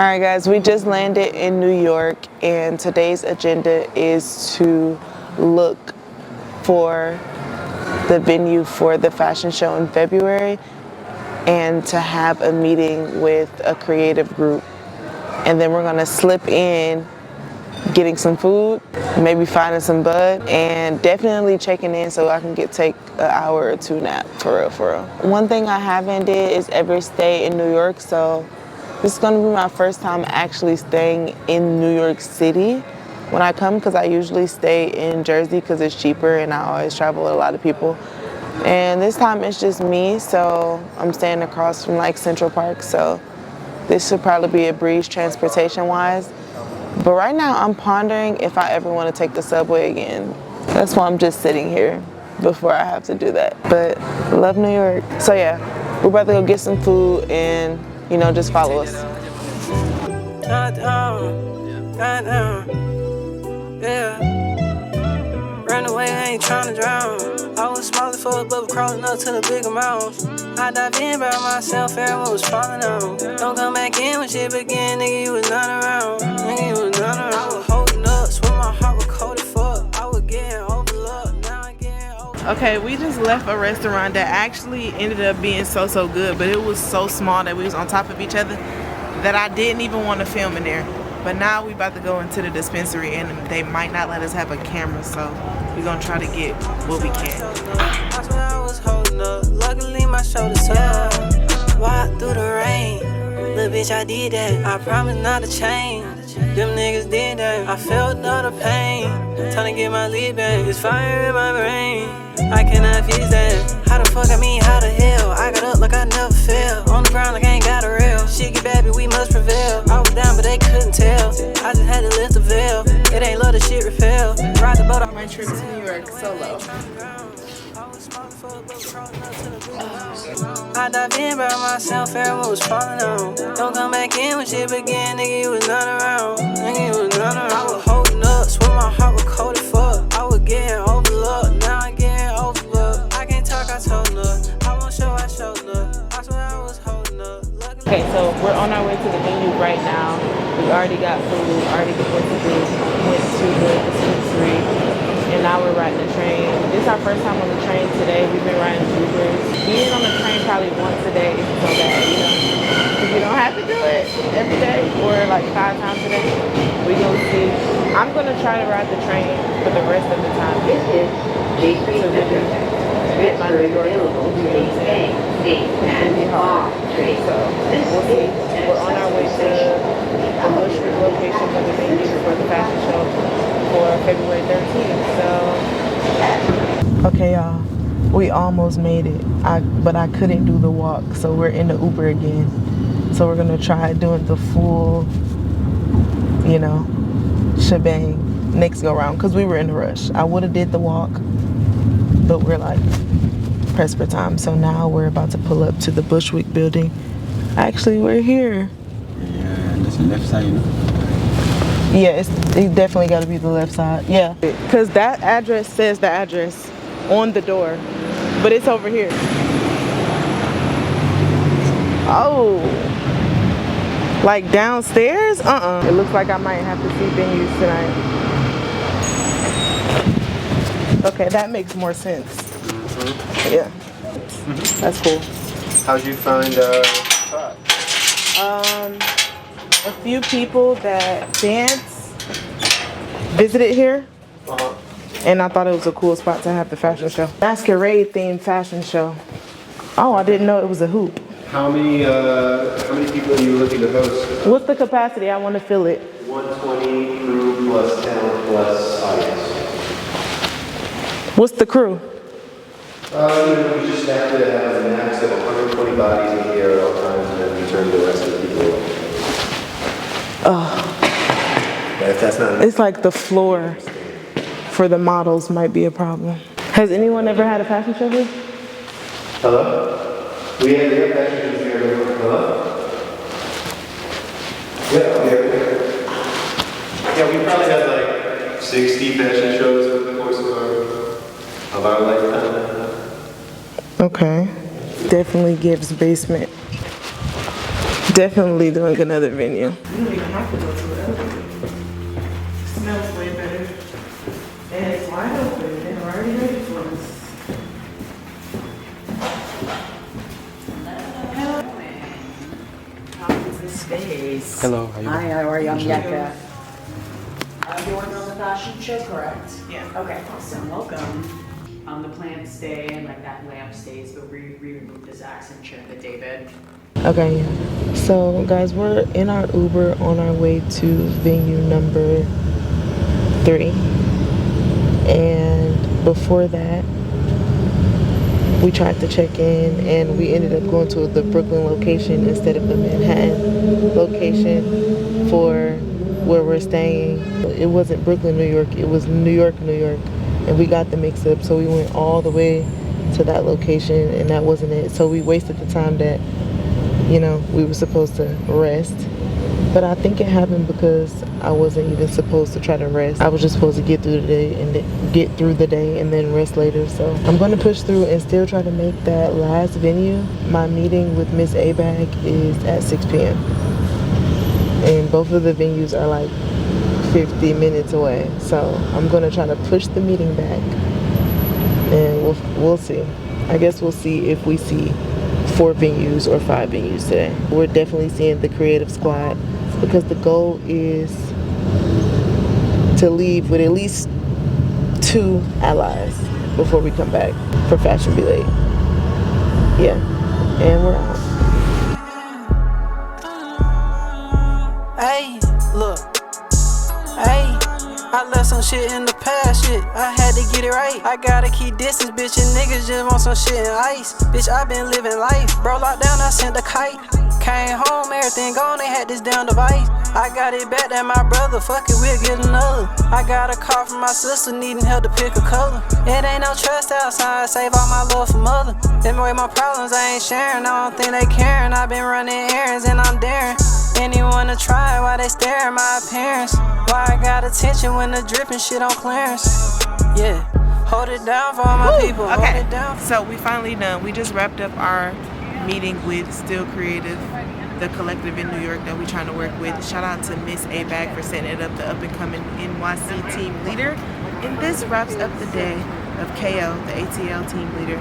Alright guys, we just landed in New York and today's agenda is to look for the venue for the fashion show in February and to have a meeting with a creative group. And then we're gonna slip in getting some food, maybe finding some bud, and definitely checking in so I can take an hour or two nap, for real. One thing I haven't did is ever stay in New York, so this is gonna be my first time actually staying in New York City when I come, because I usually stay in Jersey because it's cheaper and I always travel with a lot of people. And this time it's just me, so I'm staying across from like Central Park, so this should probably be a breeze transportation wise. But right now I'm pondering if I ever want to take the subway again. That's why I'm just sitting here before I have to do that. But love New York. So yeah, we're about to go get some food and just follow us. Ran away, I ain't tryna drown. I was smaller for a bubble crawling up to the big amount. I dive in by myself, everyone was falling out. Don't come back in when shit began, nigga, you was not around. I was holding up, swear my heart was cold as fuck. I was getting overlooked, now I getting over. Okay, we just left a restaurant that actually ended up being so good, but it was so small that we was on top of each other that I didn't even want to film in there. But now we about to go into the dispensary and they might not let us have a camera, so we're gonna try to get what we can. I swear I was holding up, luckily my shoulders up. Walk through the rain, little bitch I did that. I promise not to change, them niggas did that. I felt all the pain, trying to get my lead back. There's fire in my brain, I cannot fix that. How the fuck how the hell? I got up like I never fell. On the ground like I ain't got a rail. Shit get bad, but we must prevail. I was down, but they couldn't tell. I just had to lift the veil. It ain't love, the shit repel. Ride the boat on my trip to New York solo. I dive in by myself, everyone was falling out. Don't come back in when shit began, nigga, you was not around. I was holding up, swear my heart was cold as fuck. I was getting overlooked, now I getting overlooked. I can't talk, I told her. I won't show, I showed her. I swear I was holding up. Okay, so we're on our way to the venue right now. We already got food, already went to the dispensary, and now we're riding the train. This is our first time on the train today. We've been riding Ubers. Being on the train probably once a day isn't so bad, If you don't have to do it every day or like 5 times a day, we gonna see. I'm gonna try to ride the train for the rest of the time. This is J3 get my New York experience. It's be hard. So we'll see. We're on our way to the Bushwick location for the venue for the fashion show for February 13th. So okay, y'all, we almost made it. But I couldn't do the walk, so we're in the Uber again. So we're gonna try doing the full, shebang next go round, because we were in a rush. I would have did the walk, but we're like pressed for time. So now we're about to pull up to the Bushwick building. Actually, we're here. Yeah, that's the left side, Yeah, it definitely got to be the left side. Yeah, because that address says the address on the door, but it's over here. Oh, like downstairs? It looks like I might have to see venues tonight. Okay, that makes more sense. Yeah, that's cool. How'd you find spot? A few people that dance visited here, and I thought it was a cool spot to have the fashion show. Masquerade themed fashion show. Oh, I didn't know it was a hoop. How many people are you looking to host? What's the capacity? I want to fill it. 120 crew plus talent plus audience. What's the crew? We just have to have a max of 120 bodies in here at all times, and then we turn the rest of the people away. But if that's not, it's like the floor for the models might be a problem. Has anyone ever had a fashion show here? Hello? We have fashion shows here. Hello? Yeah, we probably had like 60 fashion shows over the course of our lifetime. Okay. Definitely gives basement. Definitely doing another venue. You don't even have to go to the other venue. It smells way better. And it's wide open and already ready for us. Space. Hello, how you doing? Hi, how are you? I'm Yeka. You're working on the fashion show, correct? Yeah. Okay, awesome. Welcome. The plants stay and like that lamp stays, but we removed this accent chair that David. Okay, yeah. So guys, we're in our Uber on our way to venue number 3. And before that, we tried to check in and we ended up going to the Brooklyn location instead of the Manhattan location for where we're staying. It wasn't Brooklyn, New York, it was New York, New York. And we got the mix up, so we went all the way to that location and that wasn't it. So we wasted the time that, you know, we were supposed to rest. But I think it happened because I wasn't even supposed to try to rest. I was just supposed to get through the day and then rest later. So I'm gonna push through and still try to make that last venue. My meeting with Miss Abag is at 6 p.m. And both of the venues are like 50 minutes away. So I'm gonna try to push the meeting back and we'll see. I guess we'll see if we see 4 venues or 5 venues today. We're definitely seeing the creative squad because the goal is to leave with at least 2 allies before we come back for Fashionably Late. Yeah, and we're out. Hey, look. Hey, I left some shit in the past, shit. I had to get it right. I gotta keep distance, bitch, and niggas just want some shit in ice. Bitch, I been living life. Bro, locked down, I sent a kite. Came home, everything gone, they had this down device. I got it back, that my brother, fuck it, we'll get another. I got a call from my sister, needing help to pick a color. It ain't no trust outside, save all my love for mother. Them away my problems, I ain't sharing, I don't think they caring. I been running errands and I'm daring. Anyone to try while they stare at my appearance. Why I got attention when the dripping shit on clearance. Yeah, hold it down for all my people. Okay, hold it down. so we finally done. We just wrapped up our meeting with Still Creative, the collective in New York that we're trying to work with. Shout out to Miss Abag for setting it up, the up and coming NYC team leader. And this wraps up the day of Kayo, the ATL team leader,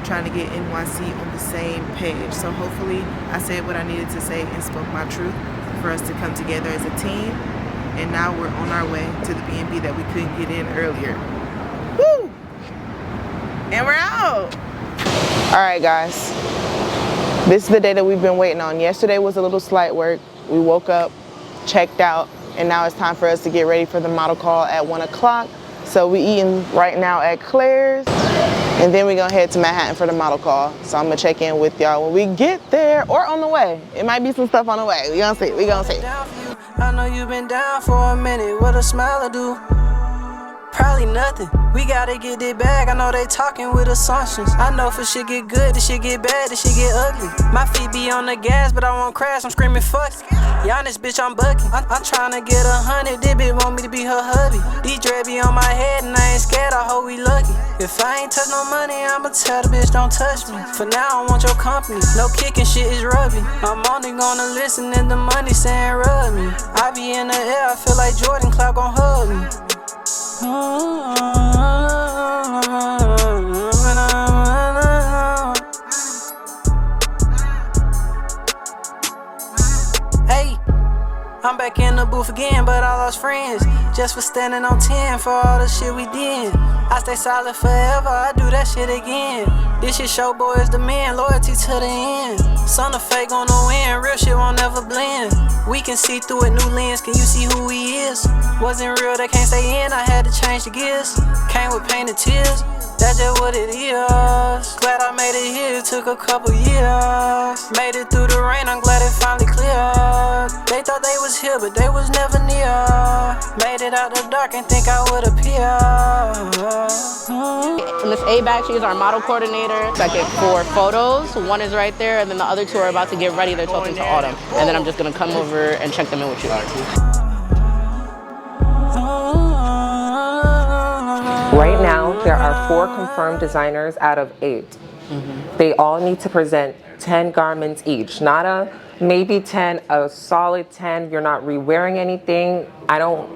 trying to get NYC on the same page. So hopefully I said what I needed to say and spoke my truth for us to come together as a team. And now we're on our way to the B&B that we couldn't get in earlier. Woo! And we're out! Alright guys, this is the day that we've been waiting on. Yesterday was a little slight work. We woke up, checked out, and now it's time for us to get ready for the model call at 1 o'clock. So we eating right now at Claire's, and then we're gonna head to Manhattan for the model call. So I'm gonna check in with y'all when we get there or on the way. It might be some stuff on the way. We gonna see, we gonna see. I know you've been down for a minute. What a smile do? Probably nothing. We gotta get it back. I know they talking with assumptions. I know if it shit get good, this shit get bad, this shit get ugly. My feet be on the gas, but I won't crash. I'm screaming fuck it. Giannis, bitch, I'm bucking. I'm trying to get 100. This bitch want me to be her hubby. These dread be on my head and I ain't scared. I hope we lucky. If I ain't touch no money, I'ma tell the bitch don't touch me. For now, I want your company. No kicking, shit is rugby. I'm only gonna listen if the money saying rub me. I be in the air, I feel like Jordan Cloud gon' hug me. Hey, I'm back in the booth again, but I lost friends. Just for standing on 10 for all the shit we did. I stay solid forever, I do that shit again. This shit show boy is the man, loyalty to the end. Son of fake on the win, real shit won't never blend. We can see through a new lens, can you see who he is? Wasn't real, they can't stay in, I had to change the gears. Came with pain and tears, that's just what it is. Glad I made it here, it took a couple years. Made it through the rain, I'm glad it finally cleared. They thought they was here, but they was never near. Made it out the dark and think I would appear. Miss Abag, she is our model coordinator. Second for photos. One is right there, and then the other 2 are about to get ready. They're talking to Autumn. And then I'm just gonna come over and check them in with you. Right now, there are 4 confirmed designers out of 8. They all need to present 10 garments each, not a maybe 10, a solid 10. You're not re-wearing anything. I don't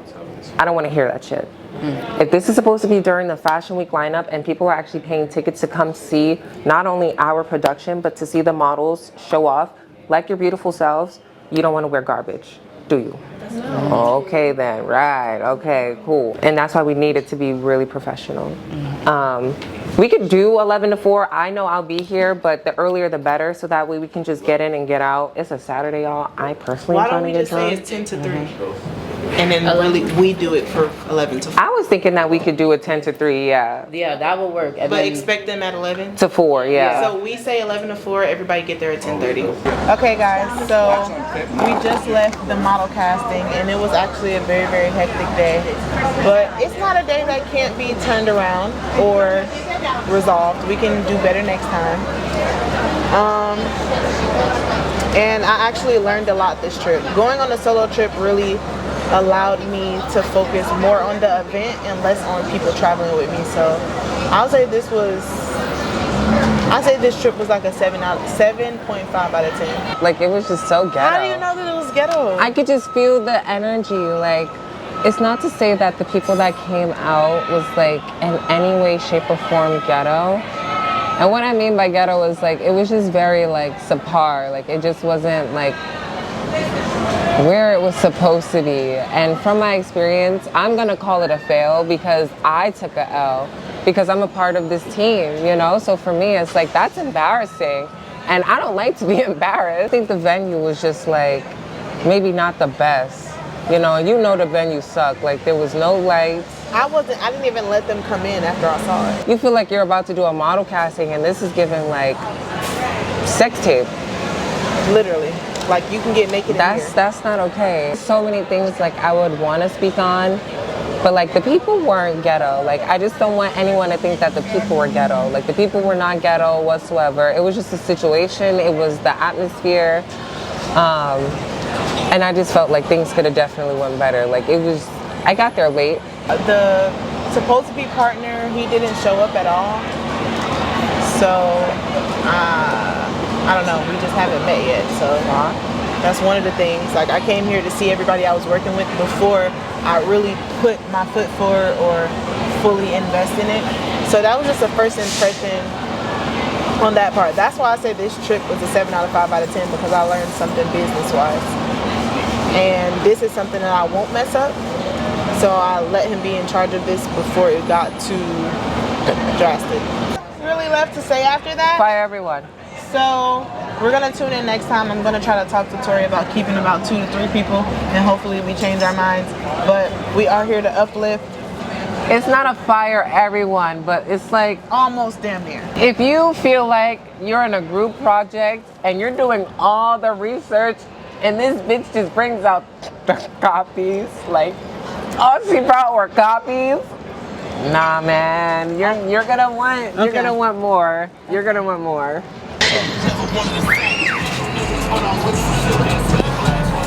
want to hear that shit. If this is supposed to be during the Fashion Week lineup and people are actually paying tickets to come see not only our production, but to see the models show off like your beautiful selves, you don't want to wear garbage, do you? No. Okay then, right, okay, cool. And that's why we need it to be really professional. We could do 11 to 4. I know I'll be here, but the earlier the better, so that way we can just get in and get out. It's a Saturday, y'all. I personally am trying to get drunk. Why don't we just say it's 10 to 3? And then really we do it for 11 to 4. I was thinking that we could do a 10 to 3, yeah. Yeah, that will work. And But then, expect them at 11? To 4, yeah. So we say 11 to 4, everybody get there at 10:30. Okay guys, so we just left the model casting and it was actually a very, very hectic day. But it's not a day that can't be turned around or resolved. We can do better next time. And I actually learned a lot this trip. Going on a solo trip really allowed me to focus more on the event and less on people traveling with me. So I'll say this trip was like a 7.5 out of 10. Like, it was just so ghetto. How do you know that it was ghetto? I could just feel the energy. Like, it's not to say that the people that came out was like in any way, shape, or form ghetto. And what I mean by ghetto is like, it was just very like subpar. Like, it just wasn't like where it was supposed to be. And from my experience, I'm gonna call it a fail because I took a L because I'm a part of this team, you know? So for me, it's like, that's embarrassing. And I don't like to be embarrassed. I think the venue was just like, maybe not the best. You know the venue sucked. Like, there was no lights. I didn't even let them come in after I saw it. You feel like you're about to do a model casting and this is giving like sex tape. Literally. Like, you can get naked in here. That's not okay. So many things like I would want to speak on, but like the people weren't ghetto. Like, I just don't want anyone to think that the people were ghetto. Like, the people were not ghetto whatsoever. It was just a situation. It was the atmosphere. And I just felt like things could have definitely went better. Like, it was, I got there late. The supposed to be partner, he didn't show up at all. So, I don't know, we just haven't met yet. So that's one of the things. Like, I came here to see everybody I was working with before I really put my foot forward or fully invest in it. So that was just a first impression on that part. That's why I say this trip was a 7 out of 5 out of 10 because I learned something business-wise. And this is something that I won't mess up. So I let him be in charge of this before it got too drastic. Really left to say after that? Bye, everyone. So we're gonna tune in next time. I'm gonna try to talk to Tori about keeping about 2 to 3 people, and hopefully we change our minds. But we are here to uplift. It's not a fire everyone, but it's like Almost damn near. if you feel like you're in a group project and you're doing all the research and this bitch just brings out the copies, like all she brought were copies. Nah, man, you're gonna want more. You're gonna want more.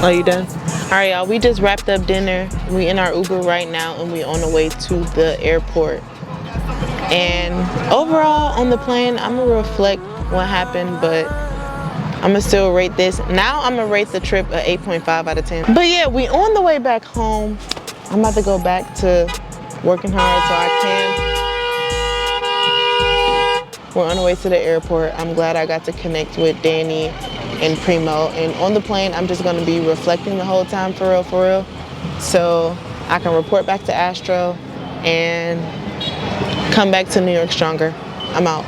Are you done? All right, y'all, we just wrapped up dinner. We in our Uber right now and we on the way to the airport. And overall on the plane, I'm gonna reflect what happened, but I'm gonna still rate this. Now I'm gonna rate the trip a 8.5 out of 10. But yeah, we on the way back home. I'm about to go back to working hard so I can. We're on the way to the airport. I'm glad I got to connect with Danny and Primo. And on the plane, I'm just gonna be reflecting the whole time, for real. So I can report back to Astro and come back to New York stronger. I'm out.